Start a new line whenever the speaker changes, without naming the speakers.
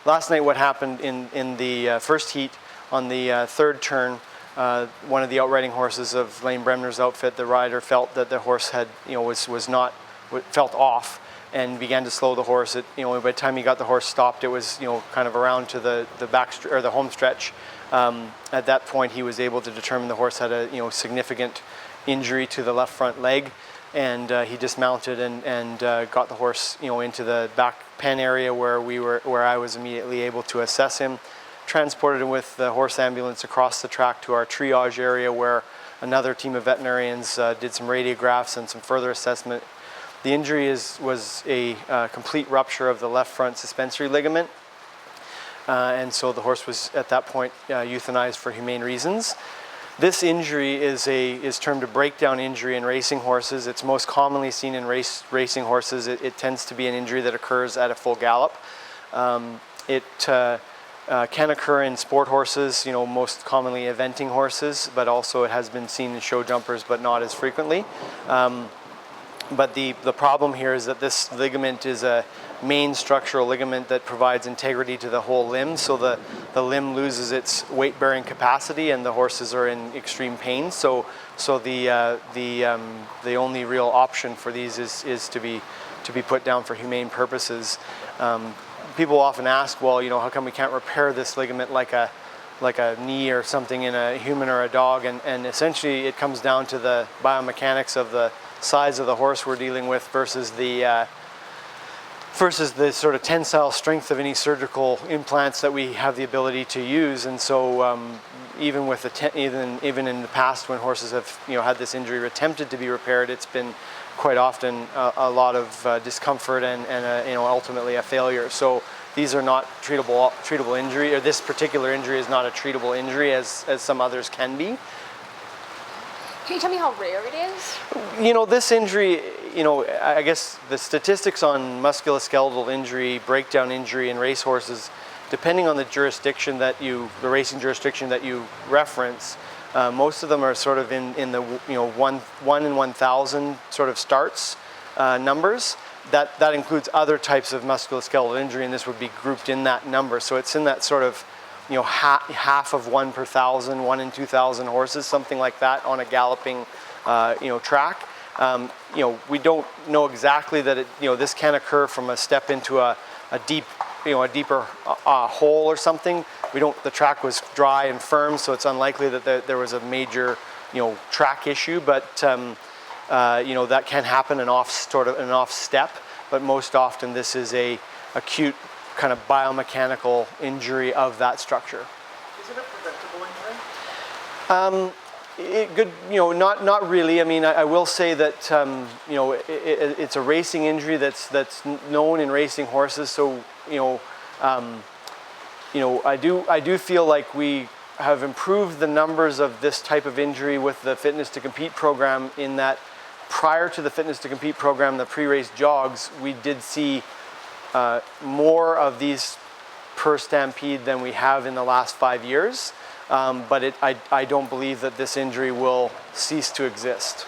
last night what happened in the first heat on the third turn, one of the outriding horses of Lane Bremner's outfit, the rider felt that the horse had, felt off and began to slow the horse. By the time he got the horse stopped, it was, kind of around to the or the home stretch. At that point, he was able to determine the horse had a, significant injury to the left front leg, and he dismounted and got the horse, into the back pen area where I was immediately able to assess him. Transported him with the horse ambulance across the track to our triage area, where another team of veterinarians did some radiographs and some further assessment. The injury was a complete rupture of the left front suspensory ligament, and so the horse was at that point euthanized for humane reasons. This injury is termed a breakdown injury in racing horses. It's most commonly seen in racing horses. It tends to be an injury that occurs at a full gallop. It can occur in sport horses, most commonly eventing horses, but also it has been seen in show jumpers, but not as frequently. But the problem here is that this ligament is a main structural ligament that provides integrity to the whole limb, so the limb loses its weight-bearing capacity and the horses are in extreme pain. So the only real option for these is to be put down for humane purposes. People often ask, well, how come we can't repair this ligament like a knee or something in a human or a dog? And essentially it comes down to the biomechanics of the size of the horse we're dealing with versus the sort of tensile strength of any surgical implants that we have the ability to use. And so even in the past, when horses have had this injury attempted to be repaired, it's been quite often a lot of discomfort and ultimately a failure. So these are not treatable injury, or this particular injury is not a treatable injury as some others can be.
Can you tell me how rare it is?
This injury, I guess the statistics on musculoskeletal injury, breakdown injury in racehorses, depending on the jurisdiction the racing jurisdiction that you reference, most of them are sort of in the 1 in 1,000 sort of starts numbers. That includes other types of musculoskeletal injury, and this would be grouped in that number. So it's in that sort of half of 1 per 1,000, 1 in 2,000 horses, something like that on a galloping track. We don't know exactly that this can occur from a step into a deeper hole or something. The track was dry and firm, so it's unlikely that there was a major track issue, but that can happen an off step. But most often this is a acute kind of biomechanical injury of that structure.
Is it a preventable
injury? Not really. I mean, I will say that it's a racing injury that's known in racing horses. So I do feel like we have improved the numbers of this type of injury with the Fitness to Compete program, in that prior to the Fitness to Compete program, the pre-race jogs, we did see more of these per stampede than we have in the last 5 years. But I don't believe that this injury will cease to exist.